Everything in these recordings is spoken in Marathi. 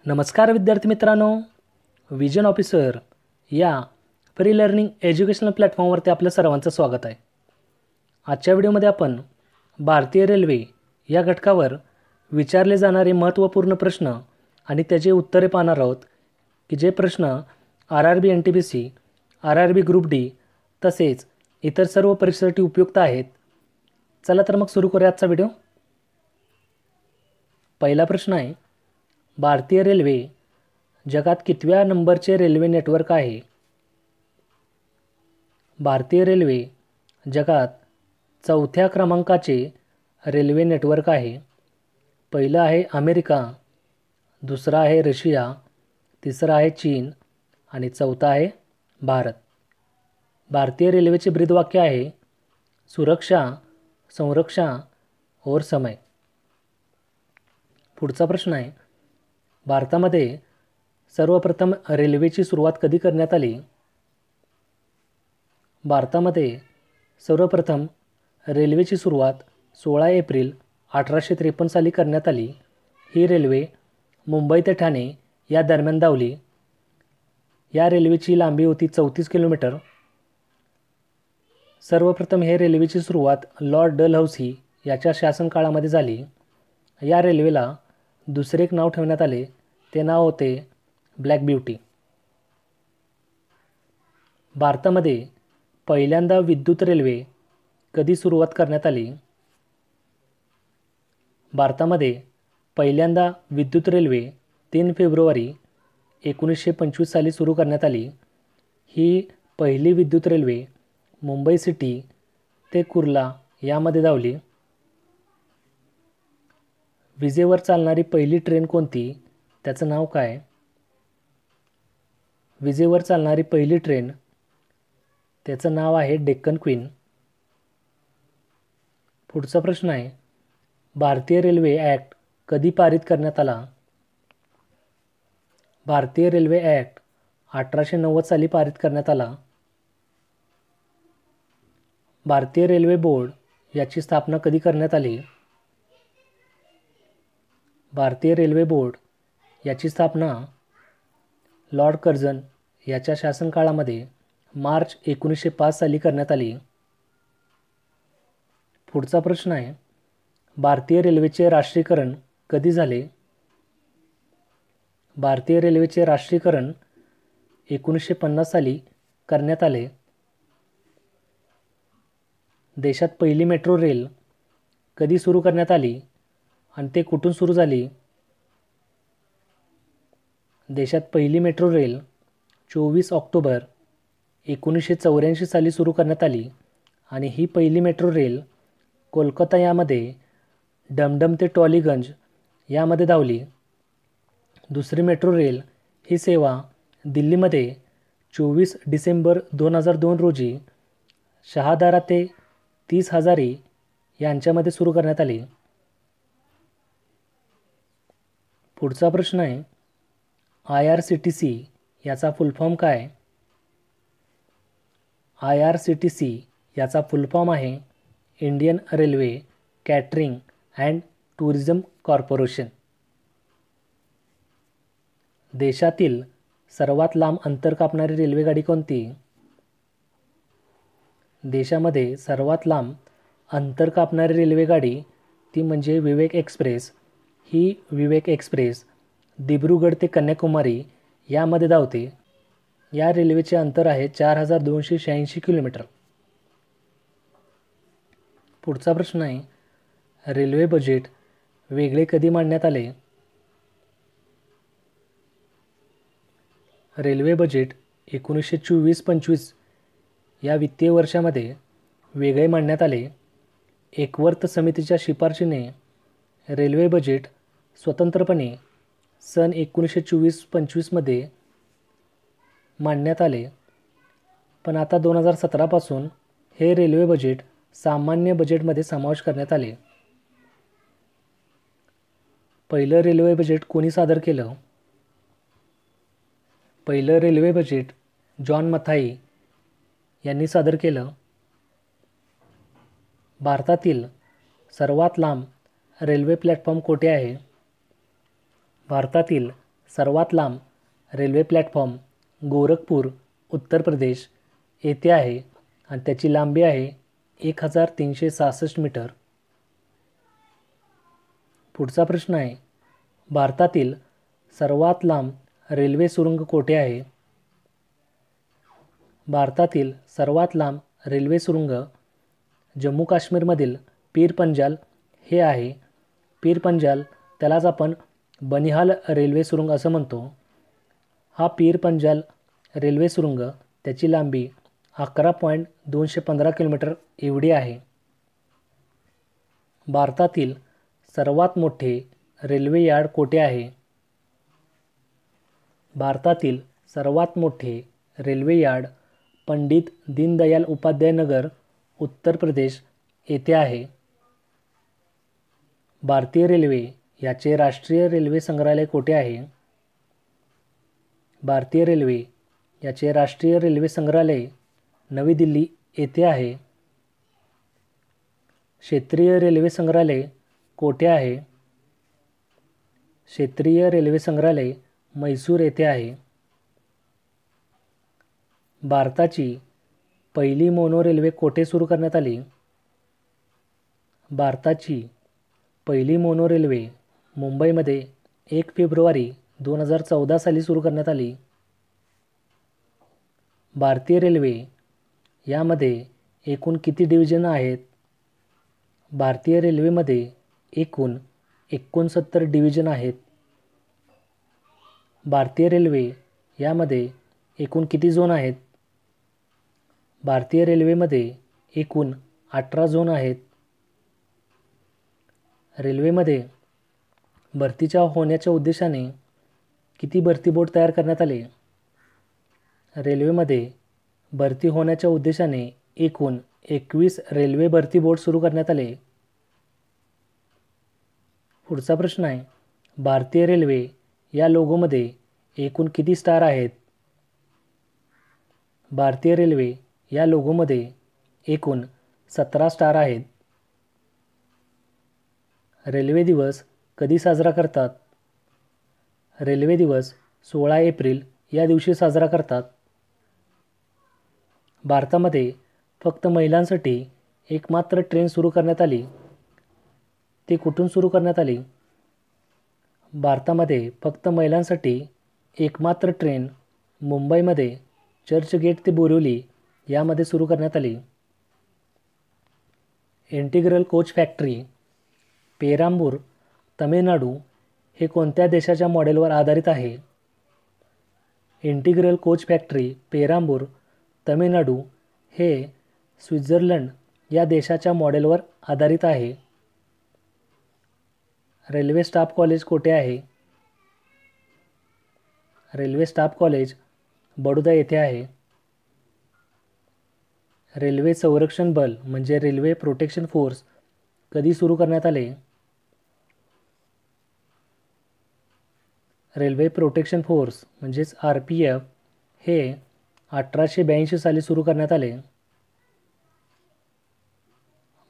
नमस्कार विद्यार्थी मित्रांनो, विजन ऑफिसर या फ्री लर्निंग एज्युकेशनल प्लॅटफॉर्मवरती आपलं सर्वांचं स्वागत आहे. आजच्या व्हिडिओमध्ये आपण भारतीय रेल्वे या घटकावर विचारले जाणारे महत्त्वपूर्ण प्रश्न आणि त्याची उत्तरे पाहणार आहोत की जे प्रश्न RRB NTPC, RRB group D तसेच इतर सर्व परीक्षेसाठी उपयुक्त आहेत. चला तर मग सुरू करूया आजचा व्हिडिओ. पहिला प्रश्न आहे, भारतीय रेल्वे जगात कितव्या नंबरचे रेल्वे नेटवर्क आहे? भारतीय रेल्वे जगात 4थ्या क्रमांकाचे रेल्वे नेटवर्क आहे. पहिलं आहे अमेरिका, दुसरा आहे रशिया, तिसरा आहे चीन आणि चौथा आहे भारत. भारतीय रेल्वेचे ब्रीदवाक्य आहे सुरक्षा, संरक्षा और समय. पुढचा प्रश्न आहे, भारतामध्ये सर्वप्रथम रेल्वेची सुरुवात कधी करण्यात आली? भारतामध्ये सर्वप्रथम रेल्वेची सुरुवात 16 एप्रिल 1853 साली करण्यात आली. ही रेल्वे मुंबई ते ठाणे या दरम्यान धावली. या रेल्वेची लांबी होती 34 किलोमीटर. सर्वप्रथम हे रेल्वेची सुरुवात लॉर्ड डलहौसी याच्या शासनकाळामध्ये झाली. या रेल्वेला दुसरे एक नाव ठेवण्यात आले, ते नाव होते ब्लॅक ब्युटी. भारतामध्ये पहिल्यांदा विद्युत रेल्वे कधी सुरुवात करण्यात आली? भारतामध्ये पहिल्यांदा विद्युत रेल्वे 3 फेब्रुवारी 1925 साली सुरू करण्यात आली. ही पहिली विद्युत रेल्वे मुंबई सिटी ते कुर्ला यामध्ये धावली. विजेवर चालणारी पहिली ट्रेन कोणती? त्याचं नाव काय? विजेवर चालणारी पहिली ट्रेन, त्याचं नाव आहे डेक्कन क्वीन. पुढचा प्रश्न आहे, भारतीय रेल्वे ॲक्ट कधी पारित करण्यात आला? भारतीय रेल्वे ॲक्ट 1890 साली पारित करण्यात आला. भारतीय रेल्वे बोर्ड याची स्थापना कधी करण्यात आली? भारतीय रेल्वे बोर्ड याची स्थापना लॉर्ड कर्झन याच्या शासनकाळामध्ये मार्च 1905 साली करण्यात आली. पुढचा प्रश्न आहे, भारतीय रेल्वेचे राष्ट्रीयकरण कधी झाले? भारतीय रेल्वेचे राष्ट्रीयकरण 1950 साली करण्यात आले. देशात पहिली मेट्रो रेल कधी सुरू करण्यात आली आणि ते कुठून सुरू झाली? देशात पहिली मेट्रो रेल 24 ऑक्टोबर 1984 साली सुरू करण्यात आली आणि ही पहिली मेट्रो रेल कोलकाता यामध्ये डमडम ते टॉलीगंज यामध्ये धावली. दुसरी मेट्रो रेल ही सेवा दिल्लीमध्ये 24 डिसेंबर 2002 रोजी शहादारा ते 30 हजारी यांच्यामध्ये सुरू करण्यात आली. पुढचा प्रश्न आहे, IRCTC याचा फुल फॉर्म काय? IRCTC याचा फुल फॉर्म आहे Indian railway catering and tourism corporation. देशातील सर्वात लांब अंतर कापणारी रेल्वेगाडी कोणती? देशामध्ये सर्वात लांब अंतर कापणारी रेल्वेगाडी ती म्हणजे विवेक एक्सप्रेस. ही विवेक एक्सप्रेस दिब्रुगड ते कन्याकुमारी यामध्ये धावते. या रेल्वेचे अंतर आहे 4286 किलोमीटर. पुढचा प्रश्न आहे, रेल्वे बजेट वेगळे कधी मांडण्यात आले? रेल्वे बजेट 1924-25 या वित्तीय वर्षामध्ये वेगळे मांडण्यात आले. एकवर्त समितीच्या शिफारशीने रेल्वे बजेट स्वतंत्रपणे सन 1924-25 मध्ये मांडण्यात आले, पण आता 2017 पासून हे रेल्वे बजेट सामान्य बजेटमध्ये समावेश करण्यात आले. पहिलं रेल्वे बजेट कोणी सादर केलं? पहिलं रेल्वे बजेट जॉन मथाई यांनी सादर केलं. भारतातील सर्वात लांब रेल्वे प्लॅटफॉर्म कोठे आहे? भारतातील सर्वात लांब रेल्वे प्लॅटफॉर्म गोरखपूर उत्तर प्रदेश येथे आहे आणि त्याची लांबी आहे 1366 मीटर. पुढचा प्रश्न आहे, भारतातील सर्वात लांब रेल्वे सुरुंग कोठे आहे? भारतातील सर्वात लांब रेल्वे सुरुंग जम्मू काश्मीरमधील पीर पंजाल हे आहे. पीर पंजाल त्यालाच आपण बनिहाल रेल्वे सुरुंग असं म्हणतो. हा पीर पंजाल रेल्वे सुरुंग त्याची लांबी 11.215 किलोमीटर एवढी आहे. भारतातील सर्वात मोठे रेल्वे यार्ड कोठे आहे? भारतातील सर्वात मोठे रेल्वे यार्ड पंडित दीनदयाल उपाध्याय नगर उत्तर प्रदेश येथे आहे. भारतीय रेल्वे याचे राष्ट्रीय रेल्वे संग्रहालय कोठे आहे? भारतीय रेल्वे याचे राष्ट्रीय रेल्वे संग्रहालय नवी दिल्ली येथे आहे. क्षेत्रीय रेल्वे संग्रहालय कोठे आहे? क्षेत्रीय रेल्वे संग्रहालय म्हैसूर येथे आहे. भारताची पहिली मोनो रेल्वे कोठे सुरू करण्यात आली? भारताची पहिली मोनो रेल्वे मुंबईमध्ये 1 फेब्रुवारी 2014 साली सुरू करण्यात आली. भारतीय रेल्वे यामध्ये एकूण किती डिव्हिजन आहेत? भारतीय रेल्वेमध्ये एकूण 69 डिव्हिजन आहेत. भारतीय रेल्वे यामध्ये एकूण किती झोन आहेत? भारतीय रेल्वेमध्ये एकूण 18 झोन आहेत. रेल्वेमध्ये भरतीच्या होण्याच्या उद्देशाने किती भरती बोर्ड तयार करण्यात आले? रेल्वेमध्ये भरती होण्याच्या उद्देशाने एकूण 21 रेल्वे भरती बोर्ड सुरू करण्यात आले. पुढचा प्रश्न आहे, भारतीय रेल्वे या लोगोमध्ये एकूण किती स्टार आहेत? भारतीय रेल्वे या लोगोमध्ये एकूण 17 स्टार आहेत. रेल्वे दिवस कधी साजरा करतात? रेल्वे दिवस 16 एप्रिल या दिवशी साजरा करतात. भारतामध्ये फक्त महिलांसाठी एकमात्र ट्रेन सुरू करण्यात आली. ती कुठून सुरू करण्यात आली? भारतामध्ये फक्त महिलांसाठी एकमात्र ट्रेन मुंबईमध्ये चर्चगेट ते बोरिवली यामध्ये सुरू करण्यात आली. इंटिग्रल कोच फॅक्टरी पेरांबूर तमिळनाडू हे कोणत्या देशाच्या मॉडेलवर आधारित आहे? इंटिग्रल कोच फॅक्टरी पेरांबूर तमिळनाडू हे स्वित्झर्लंड या देशाच्या मॉडेलवर आधारित आहे. रेल्वे स्टाफ कॉलेज कोठे आहे? रेल्वे स्टाफ कॉलेज बडोदा येथे आहे. रेल्वे संरक्षण बल म्हणजे रेल्वे प्रोटेक्शन फोर्स कधी सुरू करण्यात आले? रेल्वे प्रोटेक्शन फोर्स म्हणजेच RPF हे 1882 साली सुरू करण्यात आले.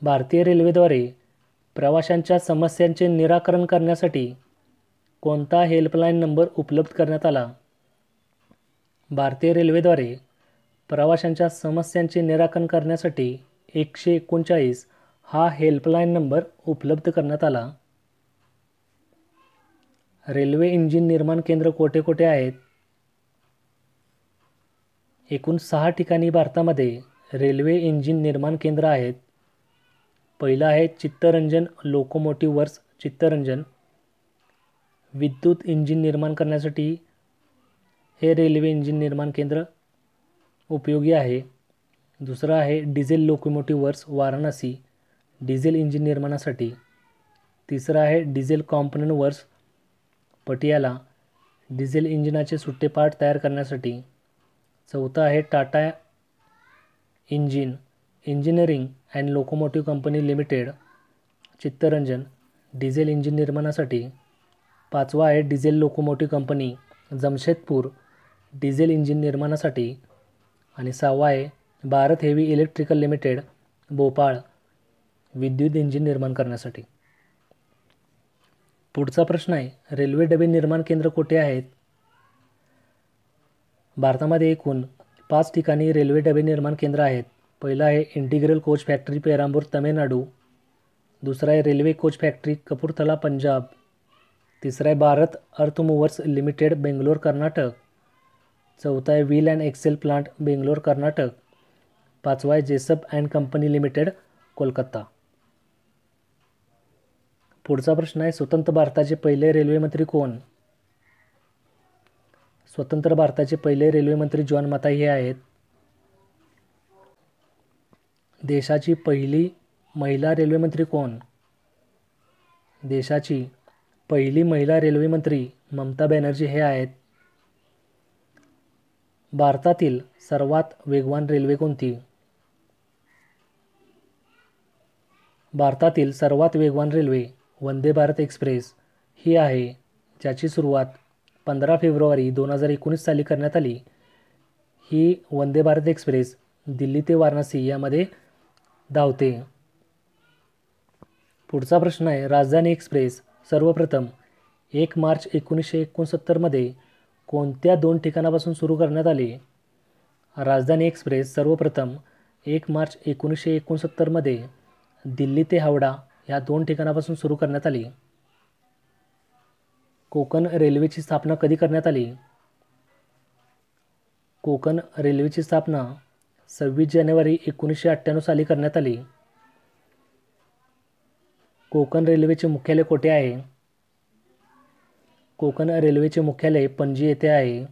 भारतीय रेल्वेद्वारे प्रवाशांच्या समस्यांचे निराकरण करण्यासाठी कोणता हेल्पलाईन नंबर उपलब्ध करण्यात आला? भारतीय रेल्वेद्वारे प्रवाशांच्या समस्यांचे निराकरण करण्यासाठी 139 हा हेल्पलाईन नंबर उपलब्ध करण्यात आला. रेल्वे इंजिन निर्माण केंद्र कोठे कोठे आहेत? एकूण 6 ठिकाणी भारतामध्ये रेल्वे इंजिन निर्माण केंद्र आहेत. पहिलं आहे चित्तरंजन लोकोमोटिव्ह वर्क्स चित्तरंजन. विद्युत इंजिन निर्माण करण्यासाठी हे रेल्वे इंजिन निर्माण केंद्र उपयोगी आहे. दुसरं आहे diesel locomotive works Varanasi diesel engine निर्माणासाठी. तिसरं आहे diesel component works Patiala diesel इंजिनाचे सुट्टे पार्ट तयार करण्यासाठी. चौथं आहे Tata engineering and locomotive company limited Chittaranjan diesel engine निर्माणासाठी. पाचवा आहे diesel locomotive company Jamshedpur diesel engine निर्माणासाठी. आणि सहावा आहे Bharat heavy electrical limited Bhopal विद्युत इंजिन निर्माण करण्यासाठी. पुढचा प्रश्न आहे, रेल्वे डबे निर्माण केंद्र कुठे आहेत? भारतामध्ये एकूण 5 ठिकाणी रेल्वे डबे निर्माण केंद्र आहेत. पहिलं आहे इंटिग्रल कोच फॅक्टरी पेरांबूर तमिळनाडू. दुसरा आहे railway coach factory Kapurthala Punjab. तिसरा आहे भारत अर्थ मूव्हर्स लिमिटेड बेंगलोर कर्नाटक. चौथा आहे wheel and axle plant Bangalore Karnataka. पाचवा आहे Jessop and company limited Kolkata. पुढचा प्रश्न आहे, स्वतंत्र भारताचे पहिले रेल्वे मंत्री कोण? स्वतंत्र भारताचे पहिले रेल्वे मंत्री जॉन मथाई हे आहेत. देशाची पहिली महिला रेल्वे मंत्री कोण? देशाची पहिली महिला रेल्वे मंत्री ममता बॅनर्जी हे आहेत. भारतातील सर्वात वेगवान रेल्वे कोणती? भारतातील सर्वात वेगवान रेल्वे वंदे भारत एक्सप्रेस ही आहे, ज्याची सुरुवात 15 फेब्रुवारी 2019 साली करण्यात आली. ही वंदे भारत एक्सप्रेस दिल्ली ते वाराणसी यामध्ये धावते. पुढचा प्रश्न आहे, राजधानी एक्सप्रेस सर्वप्रथम 1 मार्च 1969 मध्ये कोणत्या 2 ठिकाणापासून सुरू करण्यात आली? राजधानी एक्सप्रेस सर्वप्रथम 1 मार्च 1969 मध्ये दिल्ली ते हावडा या 2 ठिकाणापासून सुरू करण्यात आली. कोकण रेल्वेची स्थापना कधी करण्यात आली? कोकण रेल्वेची स्थापना 26 जानेवारी 1998 साली करण्यात आली. कोकण रेल्वेचे मुख्यालय कोठे आहे? कोकण रेल्वेचे मुख्यालय पणजी येथे आहे.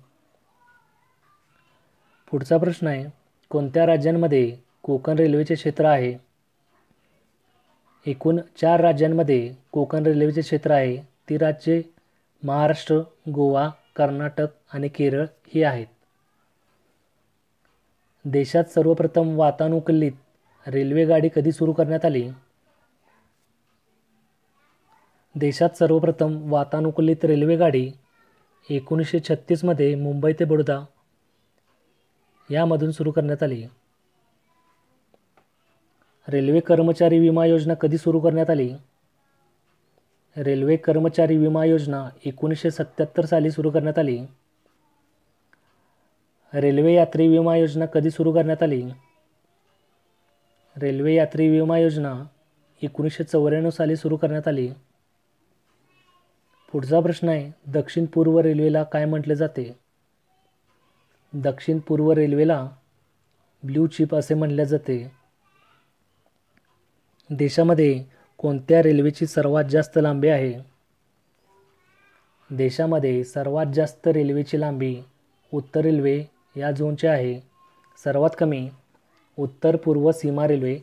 पुढचा प्रश्न आहे, कोणत्या राज्यांमध्ये कोकण रेल्वेचे क्षेत्र आहे? एकूण 4 राज्यांमध्ये कोकण रेल्वेचे क्षेत्र आहे. ती राज्ये महाराष्ट्र, गोवा, कर्नाटक आणि केरळ ही आहेत. देशात सर्वप्रथम वातानुकूलित रेल्वेगाडी कधी सुरू करण्यात आली? देशात सर्वप्रथम वातानुकूलित रेल्वेगाडी 1936 मध्ये मुंबई ते बडोदा यामधून सुरू करण्यात आली. रेल्वे कर्मचारी विमा योजना कधी सुरू करण्यात आली? रेल्वे कर्मचारी विमा योजना 1977 साली सुरू करण्यात आली. रेल्वे यात्री विमा योजना कधी सुरू करण्यात आली? रेल्वे यात्री विमा योजना 1994 साली सुरू करण्यात आली. पुढचा प्रश्न आहे, दक्षिण पूर्व रेल्वेला काय म्हटले जाते? दक्षिण पूर्व रेल्वेला ब्ल्यू चिप असे म्हटले जाते. देशामध्ये कोणत्या रेल्वेची सर्वात जास्त लांबी आहे? देशामध्ये सर्वात जास्त रेल्वेची लांबी उत्तर रेल्वे या झोनची आहे. सर्वात कमी उत्तर पूर्व सीमा रेल्वे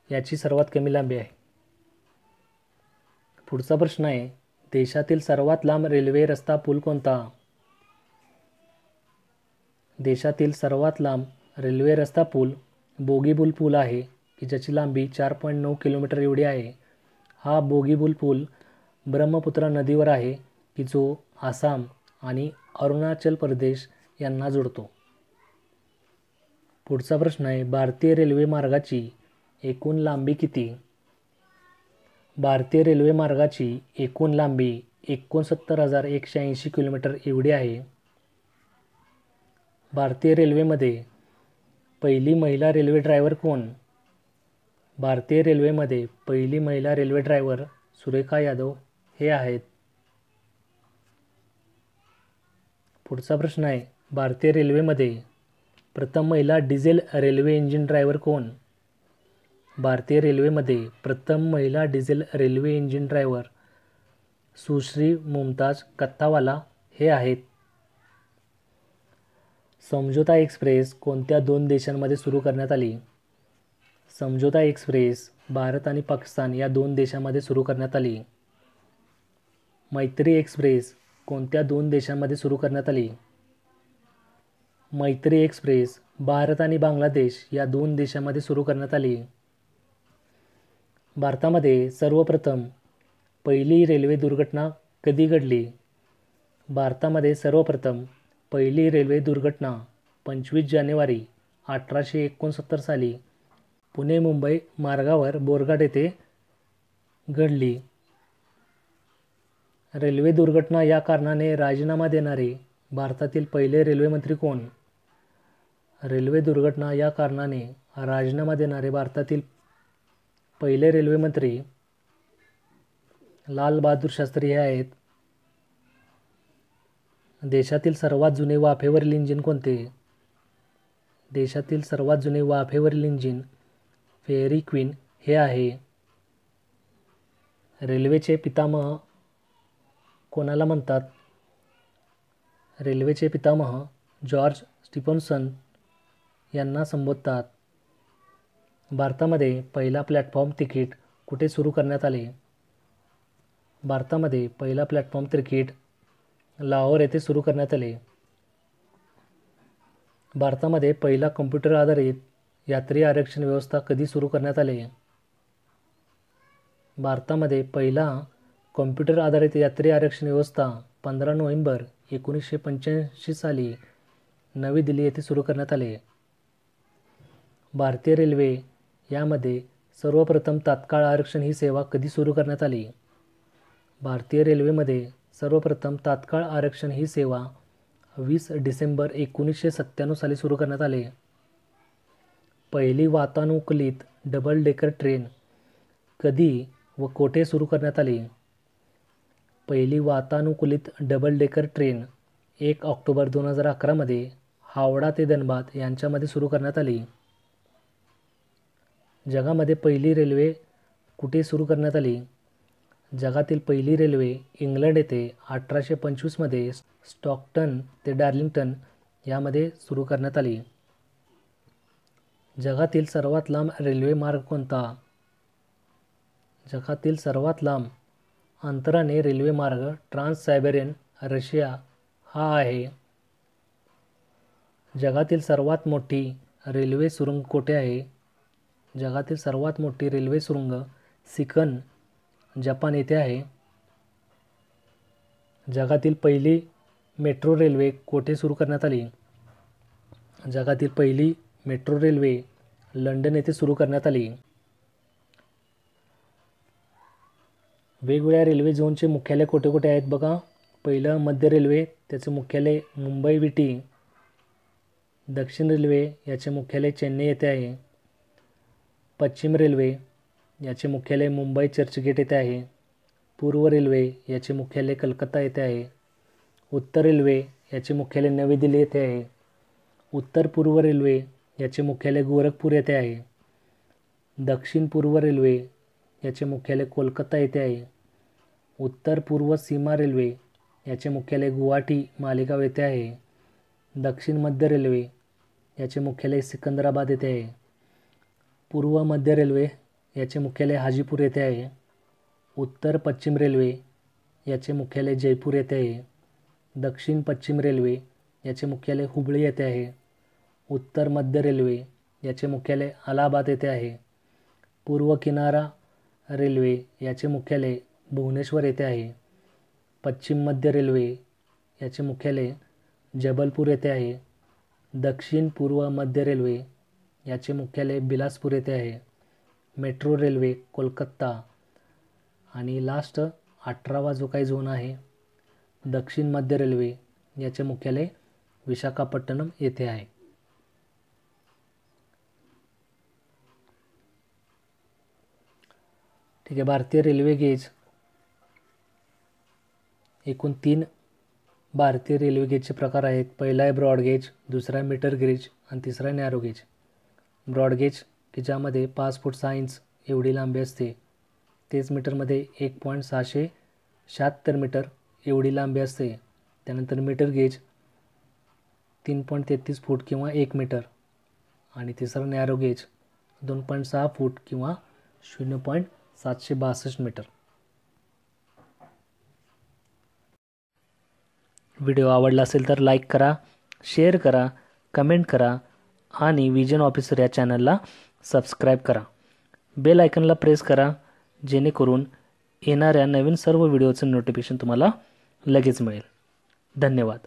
याची सर्वात कमी लांबी आहे. पुढचा प्रश्न आहे, देशातील सर्वात लांब रेल्वे रस्ता पूल कोणता? देशातील सर्वात लांब रेल्वे रस्ता पूल बोगीबील पूल आहे, की ज्याची लांबी 4.9 किलोमीटर एवढी आहे. हा बोगीबील पूल ब्रह्मपुत्रा नदीवर आहे, की जो आसाम आणि अरुणाचल प्रदेश यांना जोडतो. पुढचा प्रश्न आहे, भारतीय रेल्वे मार्गाची एकूण लांबी किती? भारतीय रेल्वे मार्गाची एकूण लांबी 69,180 किलोमीटर एवढी आहे. भारतीय रेल्वेमध्ये पहिली महिला रेल्वे ड्रायव्हर कोण? भारतीय रेल्वेमध्ये पहिली महिला रेल्वे ड्रायव्हर सुरेखा यादव हे आहेत. पुढचा प्रश्न आहे, भारतीय रेल्वेमध्ये प्रथम महिला डिझेल रेल्वे इंजिन ड्रायव्हर कोण? भारतीय रेल्वेमध्ये प्रथम महिला डिझेल रेल्वे इंजिन ड्रायव्हर सुश्री मुमताज कत्तावाला हे आहेत. समझोता एक्सप्रेस कोणत्या 2 देशांमध्ये सुरू करण्यात आली? समझोता एक्सप्रेस भारत आणि पाकिस्तान या 2 देशांमध्ये सुरू करण्यात आली. मैत्री एक्सप्रेस कोणत्या 2 देशांमध्ये सुरू करण्यात आली? मैत्री एक्सप्रेस भारत आणि बांगलादेश या 2 देशांमध्ये सुरू करण्यात आली. भारतामध्ये सर्वप्रथम पहिली रेल्वे दुर्घटना कधी घडली? भारतामध्ये सर्वप्रथम पहिली रेल्वे दुर्घटना 25 जानेवारी 1869 साली पुणे मुंबई मार्गावर बोरघाट येथे घडली. रेल्वे दुर्घटना या कारणाने राजीनामा देणारे भारतातील पहिले रेल्वे मंत्री कोण? रेल्वे दुर्घटना या कारणाने राजीनामा देणारे भारतातील पहिले रेल्वे मंत्री लाल बहादूर शास्त्री हे आहेत. देशातील सर्वात जुने वाफेवरील इंजिन कोणते? देशातील सर्वात जुने वाफेवरील इंजिन फेअरी क्वीन हे आहे. रेल्वेचे पितामह कोणाला म्हणतात? रेल्वेचे पितामह जॉर्ज स्टीफन्सन यांना संबोधतात. भारतामध्ये पहिला प्लॅटफॉर्म तिकीट कुठे सुरू करण्यात आले? भारतामध्ये पहिला प्लॅटफॉर्म तिकीट लाहोर येथे सुरू करण्यात आले. भारतामध्ये पहिला कम्प्युटर आधारित यात्री आरक्षण व्यवस्था कधी सुरू करण्यात आले? भारतामध्ये पहिला कॉम्प्युटर आधारित यात्री आरक्षण व्यवस्था 15 नोव्हेंबर 1985 साली नवी दिल्ली येथे सुरू करण्यात आले. भारतीय रेल्वे यामध्ये सर्वप्रथम तात्काळ आरक्षण ही सेवा कधी सुरू करण्यात आली? भारतीय रेल्वेमध्ये सर्वप्रथम तात्काळ आरक्षण ही सेवा 20 डिसेंबर 1997 साली सुरू करण्यात आले. पहिली वातानुकूलित डबल डेकर ट्रेन कधी व कोठे सुरू करण्यात आली? पहिली वातानुकूलित डबल डेकर ट्रेन 1 ऑक्टोबर 2011 मध्ये हावडा ते धनबाद यांच्यामध्ये सुरू करण्यात आली. जगामध्ये पहिली रेल्वे कुठे सुरू करण्यात आली? जगातील पहिली रेल्वे इंग्लंड येथे 1825 मध्ये स्टॉकटन ते डार्लिंग्टन यामध्ये सुरू करण्यात आली. जगातील सर्वात लांब रेल्वे मार्ग कोणता? जगातील सर्वात लांब अंतराने रेल्वे मार्ग ट्रान्स सायबेरियन रशिया हा आहे. जगातील सर्वात मोठी रेल्वे सुरुंग कोठे आहे? जगातील सर्वात मोठी रेल्वे सुरुंग सिकन जपान येथे आहे. जगातील पहिली मेट्रो रेल्वे कोठे सुरू करण्यात आली? जगातील पहिली मेट्रो रेल्वे लंडन येथे सुरू करण्यात आली. वेगवेगळ्या रेल्वे झोनचे मुख्यालय कोठे कोठे आहेत बघा. पहिलं मध्य रेल्वे, त्याचे मुख्यालय मुंबई विटी. दक्षिण रेल्वे याचे मुख्यालय चेन्नई येथे आहे. पश्चिम रेल्वे याचे मुख्यालय मुंबई चर्चगेट येथे आहे. पूर्व रेल्वे याचे मुख्यालय कलकत्ता येथे आहे. उत्तर रेल्वे याचे मुख्यालय नवी दिल्ली येथे आहे. उत्तर पूर्व रेल्वे याचे मुख्यालय गोरखपूर येथे आहे. दक्षिण पूर्व रेल्वे याचे मुख्यालय कोलकाता येथे आहे. उत्तर पूर्व सीमा रेल्वे याचे मुख्यालय गुवाहाटी मालेगाव येथे आहे. दक्षिण मध्य रेल्वे याचे मुख्यालय सिकंदराबाद येथे आहे. पूर्व मध्य रेल्वे याचे मुख्यालय हाजीपूर येथे आहे. उत्तर पश्चिम रेल्वे याचे मुख्यालय जयपूर येथे आहे. दक्षिण पश्चिम रेल्वे याचे मुख्यालय हुबळी येथे आहे. उत्तर मध्य रेल्वे याचे मुख्यालय अलाहाबाद येथे आहे. पूर्व किनारा रेल्वे याचे मुख्यालय भुवनेश्वर येथे आहे. पश्चिम मध्य रेल्वे याचे मुख्यालय जबलपूर येथे आहे. दक्षिण पूर्व मध्य रेल्वे याचे मुख्यालय बिलासपूर येथे आहे. Metro railway Kolkata. आणि लास्ट 18वा जो काही झोन आहे दक्षिण मध्य रेल्वे याचे मुख्यालय विशाखापट्टणम येथे आहे. ठीक आहे. भारतीय रेल्वे गेज एकूण 3 भारतीय रेल्वे गेजचे प्रकार आहेत. पहिला आहे ब्रॉड गेज, दुसरा आहे मीटर गेज आणि तिसरा आहे नॅरो गेज. ब्रॉड गेज की ज्यामध्ये 5 फूट 6 इंच एवढी लांबी असते, तेच मीटरमध्ये 1.676 मीटर एवढी लांबी असते. त्यानंतर मीटर गेज 3.33 फूट किंवा 1 मीटर. आणि तिसरा नॅरो गेज 2.6 फूट किंवा 0.762 मीटर. व्हिडिओ आवडला असेल तर लाईक करा, शेअर करा, कमेंट करा आणि विजन ऑफिसर या चॅनलला सबस्क्राईब करा. बेल आयकनला प्रेस करा जेणेकरून येणाऱ्या नवीन सर्व व्हिडिओचं नोटिफिकेशन तुम्हाला लगेच मिळेल. धन्यवाद.